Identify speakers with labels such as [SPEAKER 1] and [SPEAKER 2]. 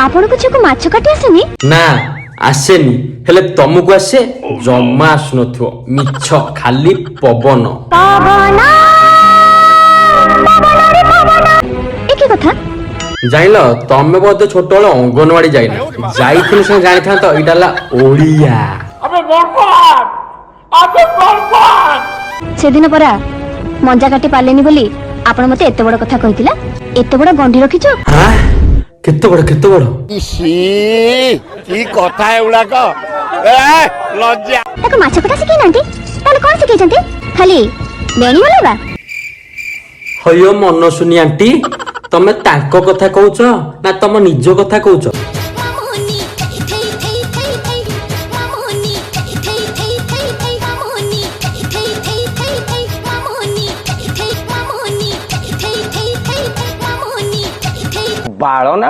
[SPEAKER 1] आपण को माछ काटी आसेनी
[SPEAKER 2] ना आसेनी हेले तुमको आसे जम्मा आसुनथो मिछ खाली पवन
[SPEAKER 1] पवन एके कथा
[SPEAKER 2] जाइल तमे बोधे छोट बेले अंगनवाड़ी जाइना जाइथिले से जानि था तो इडाला ओडिया
[SPEAKER 1] से दिन परा मंजा काटी पालेनी बोली आपण मते एते बड़ कथा कहितिला एते बड़ गंढी रखिछो
[SPEAKER 2] हां केते बड़
[SPEAKER 3] इसी की कथा एउडा को ए लज्जा
[SPEAKER 1] ताको माछ कटा सिखै नांती ताले कोन सिखै छन्ती खाली बेणी बोलबा
[SPEAKER 2] हयो मन सुनी आंटी तमे ताको कथा कहउछ ना तम निज कथा कहउछ
[SPEAKER 3] बाळ ना